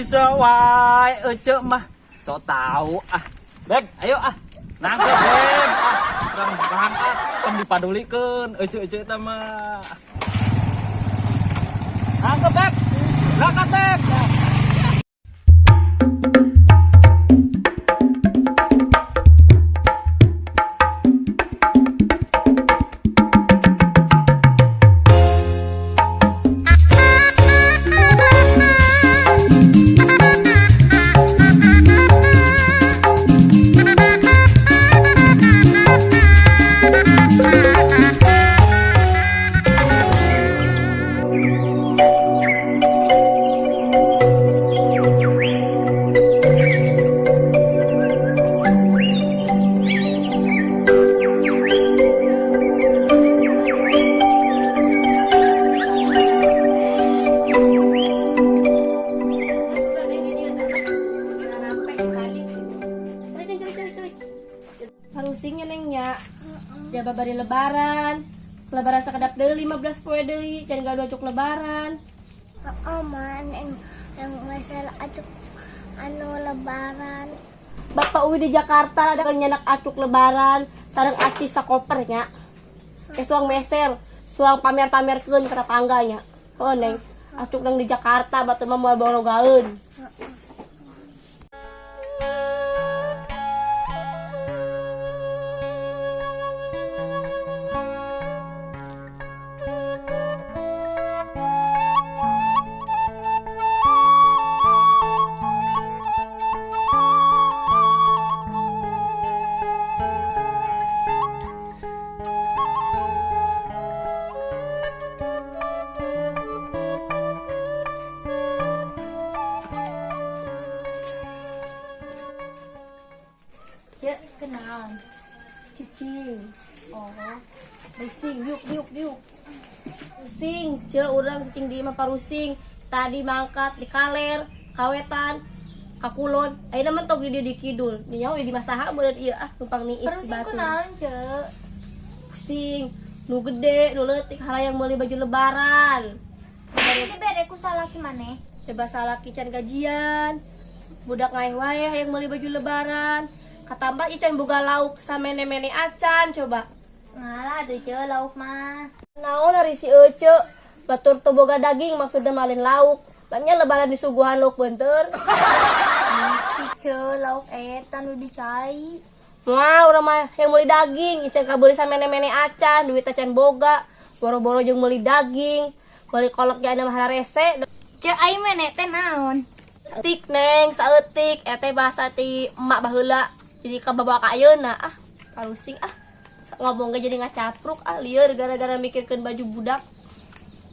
bisa wae ece mah so tahu ah. Beb, ayo ah. Nangkep beb. Kurang berangkat kan dipadulikeun ece teh mah. Nangkep beb. Berangkat beb. Harusingnya nengnya jaba bari lebaran sekedap deui 15 poe deui can gaduh acuk lebaran. Man yang masalah acuk anu lebaran. Bapak uwi di Jakarta ada nyenak acuk lebaran sareng aci sakopernya. Suang meser, suang pamer-pamerkeun ka tetangganya. Oh neng, acuk nang di Jakarta batu mah moal borogaeun. Cek kenal. Cicing. Oh. Rusing, yuk. Rusing, urang cicing di mah parusing. Tadi mangkat di kaler, kawetan, kakulon. Ayeuna mah tok di kidul. Nya di masaha meureun ieu numpang niis di Terus batu. kunaon, Cek? Pusing, nu gede, nu leutik halayang meuli baju lebaran. Ini bere ku salaki maneh. Coba salaki can gajian. Budak ngaeh wae hayang meuli baju lebaran. Katambah ican boga lauk samene-mene acan coba. Ngalah atuh Cek lauk mah. Naon ari si Ece? Batur teu boga daging maksudna malin lauk. Banyak lebaran disuguhan lauk beunteur. Si Cek lauk eta nu dicai. Wah, urang mah yang meuli daging, ican kabeuli samene-mene acan, duit acan boga. Boro-boro jeung meuli daging, meuli kolak ge aya mah rese. Cek ai mene teh naon? Saeutik neng, saeutik eta bahasa ti emak baheula. Jadi kabawa ka ayeuna parusing ngomong ge jadi ngacapruk lieur gara-gara mikirkeun baju budak.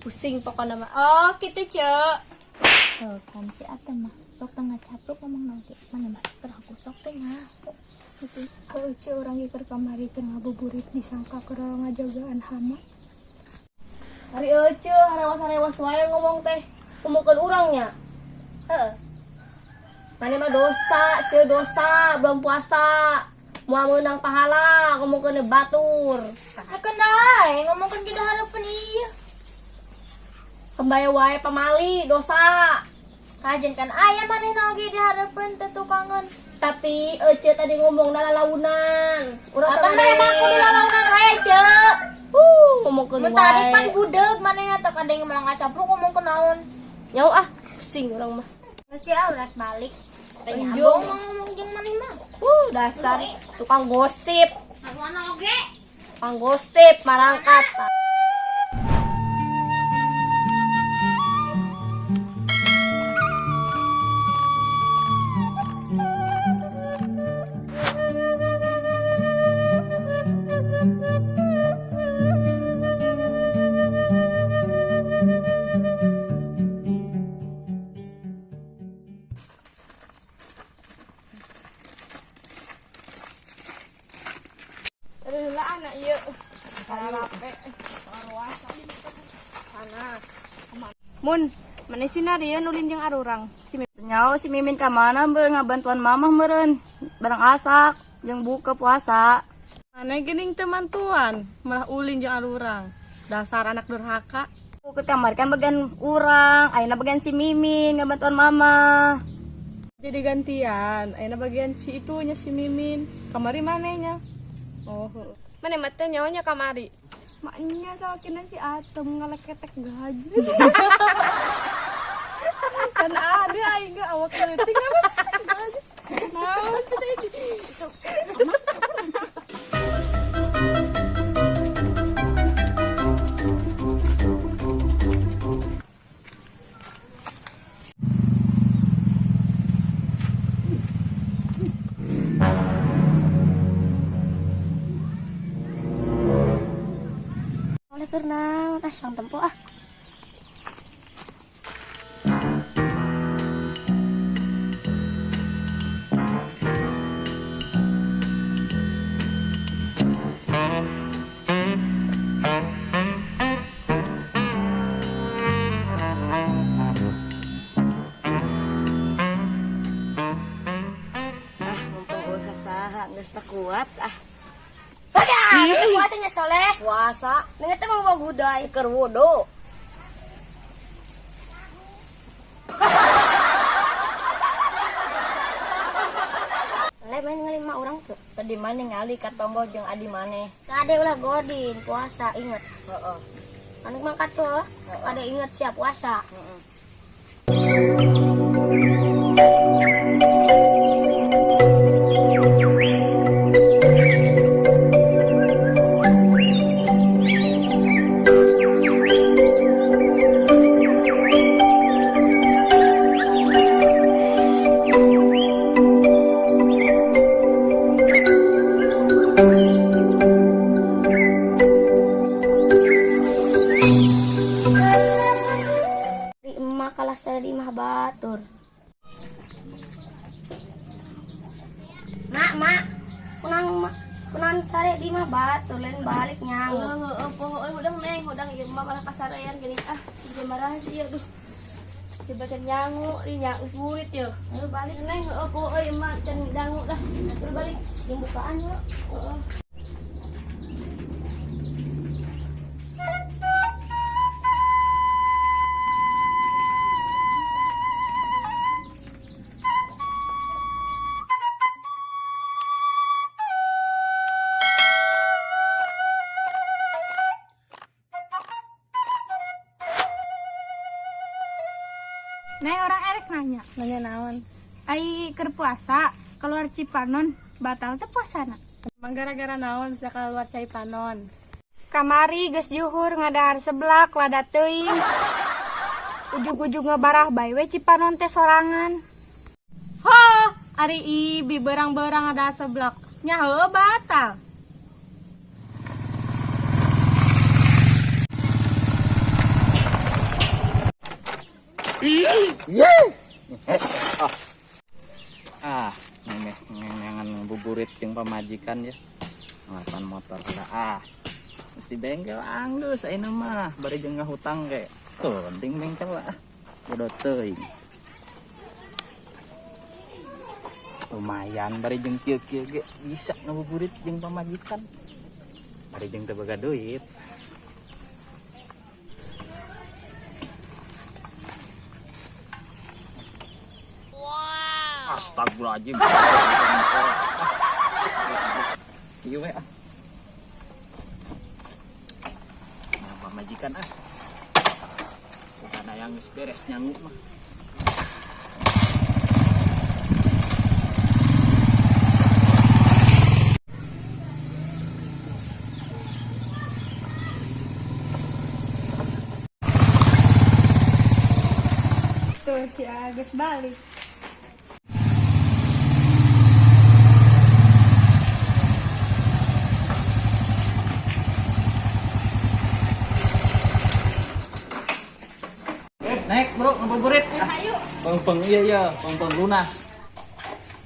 Pusing pokona mah. Oh, kitu Cek. Kan si Ate mah sok tengah capruk ngomong nanti mana mas aku sok tengah gitu. Kalau Cek orang iker kamari keur ngabuburit disangka keur ngajagaan hama. Hari Ece harawas-harawas wae ngomong teh ngomongkeun urangnya. Heeh. Mane mah dosa belum puasa. Moal meunang pahala ngomongkeun batur. Kenai ngomongkeun kitu hareupeun ieu. Kembaya wae pamali dosa. Kajen kan aya manehna oge di hareupeun teh tukangan. Tapi Ece tadi ngomong lalaunan. Urang Akan mah kudu lalaunan wae, Cek. Ngomongkeun Mun tadi pan wae. budeg manehna teh kadang malah ngacapruk ngomongkeun naon. Nyau pusing urang mah. Cek urat balik. Tanya Anjung. abong ngomong jeung maneh mah. Dasar tukang gosip. Aku anak oge. Tukang gosip marangkat. Lah anak ieu. Karape. Karuasa. Panas. Mun mana sih dia nulin jeung arurang si nyaho si mimin ka mana beureung ngabantuan mamah meureun barang asak jeung buka puasa. Aneh gening teman tuan malah ulin jeung arurang dasar anak durhaka. Ke kamar kan bagian urang, ayeuna bagian si Mimin ngabantuan mama. Jadi gantian, ayeuna bagian si itunya si Mimin. Kamari manehnya? Oh. Mana mata nyawanya kamari? Maknya sawakin si Atom ngaleketek gaji. Kan ada aing ge awak leutik ngaleketek gaji. Naon cenah ini? Oleh karena sang tempo ah. Mumpung usah saha geus teu kuat ah. Itu puasanya soleh. Puasa Nengah teh mau bawa gudai. keur wudu. Soleh main ngelima orang tuh. Tadi mana ngali ka tonggo jeung adi maneh. Kade ulah godin puasa inget. Heeh. Anak mangkat tuh. Kade inget siap puasa. Heeh. Di emak kalah saya di imah batur. Mak, kunang sare di imah batur lain balik nyangu. Hudang neng, hudang ieu mah malah kasarean gini ah. Jembarah sih aduh. Dibacan nyangu, di nyangu murid ya. Ayo balik Neng, euy mah can dangu dah. Terus balik. yang bukaan yuk. Nah, orang erek nanya. Nanya naon? Ai keur puasa, keluar Cipanon, batal teh puasana. Emang gara-gara naon bisa keluar cai panon? Kamari geus juhur ngadahar seblak lada teuing. Ujug-ujug ngebarah bae we Cipanon teh sorangan. Ho, ari ibi berang-berang ada seblak. Nya heueuh batal. Nengan buburit jeung pamajikan ya. Ngalapan motor lah mesti bengkel anggeus ayeuna mah bari jeung ngahutang ge. Tuh, penting bengkel lah. Bodoh teuing. Lumayan bari jeung kieu-kieu ge bisa ngabuburit jeung pamajikan. Bari jeung teu boga duit. Astagfirullahaladzim. Iya we ah. Nah, pamajikan ah. Bukan yang beres nyangu mah. Tuh si Agus balik. Naik bro, ngabuburit. Ayo. Peng iya, peng lunas.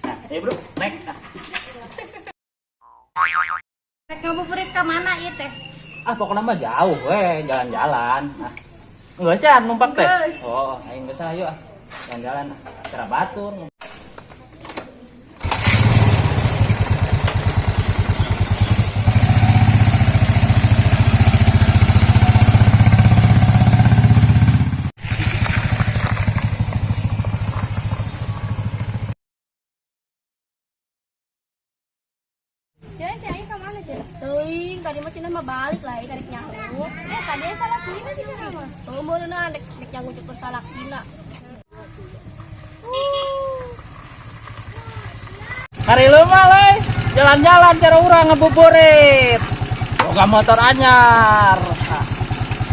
Nah, ayo bro, naik. Rek ngabuburit ka mana ieu teh? Pokoknya mah jauh weh, jalan-jalan. Enggak sih, numpak teh. Geus. Oh, ayo geus ayo ah. Jalan-jalan. Cara batur. tadi mah cina mah balik lah karek nyangu. Tadi salah kina sih mah. Umur na nek nyangu cepet salah kina. Kari lu mah leh, jalan-jalan cara urang ngebuburit. Boga motor anyar.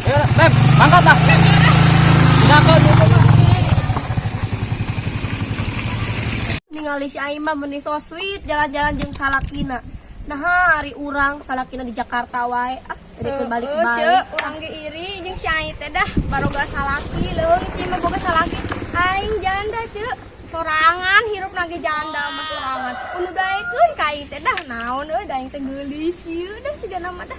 Ayo, Beb, mangkat lah. Tindakan. Ningali si Aima mending so sweet jalan-jalan jeung salakina. Nah, hari urang salakina di Jakarta wae. Jadi balik Ceu, balik. urang ge iri jeung si Ai teh dah baroga salaki, leuweung cing mah boga salaki. Aing janda ceu. Sorangan hirup lagi janda mah sorangan. Unu daekeun ka Ai teh dah naon euy da aing teh geulis ieu dah sigana mah dah.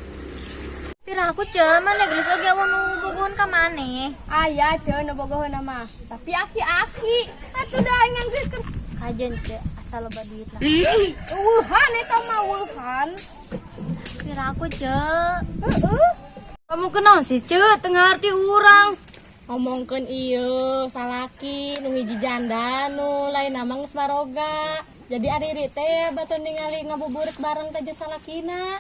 Pira aku ceu mana geus lagi awan bogohon ka maneh. Aya ceu nu bogohna mah. Tapi aki-aki. Atuh da aing nganggeuskeun. Kajen ceu asal loba duit lah. Wuhan eta mah wuhan. Pira aku ceu. Kamu kenal sih ceu tengah arti urang. Ngomongkeun ieu salaki nu hiji janda nu lain nama geus baroga. Jadi ari teh batur ningali ngabuburit bareng teh jeung salakina.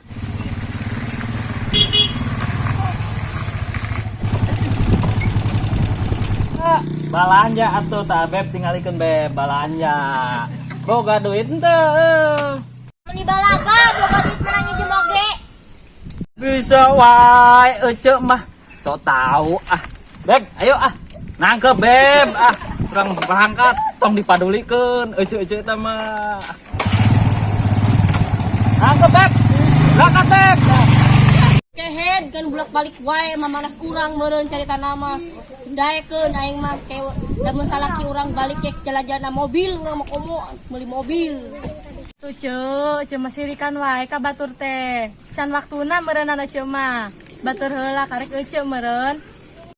Balanja atuh tah Beb tingalikeun Beb balanja. Boga duit henteu. Meni balaga boga duit menanya jeung oge. Bisa wae ece mah sok tahu ah. Beb, ayo ah. Nangkep Beb ah. Urang berangkat tong dipadulikeun ece-ece teh mah. Nangkep Beb. Berangkat Beb. Kehead kan bulak balik wae mamanah kurang meureun carita nama. Daekeun aing mah kewe lamun salaki urang balik ke jalan-jalan mobil urang mah komo meuli mobil. Tuh ceu masih rikan wae ka batur teh. Can waktuna meureunana ceu mah. Batur heula karek ece meureun.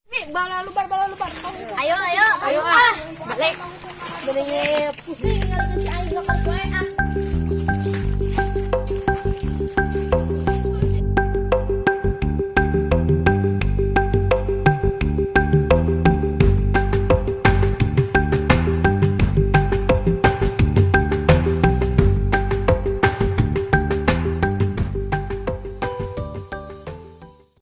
Mi bala lubar. Ayo ah balik. Geuning pusing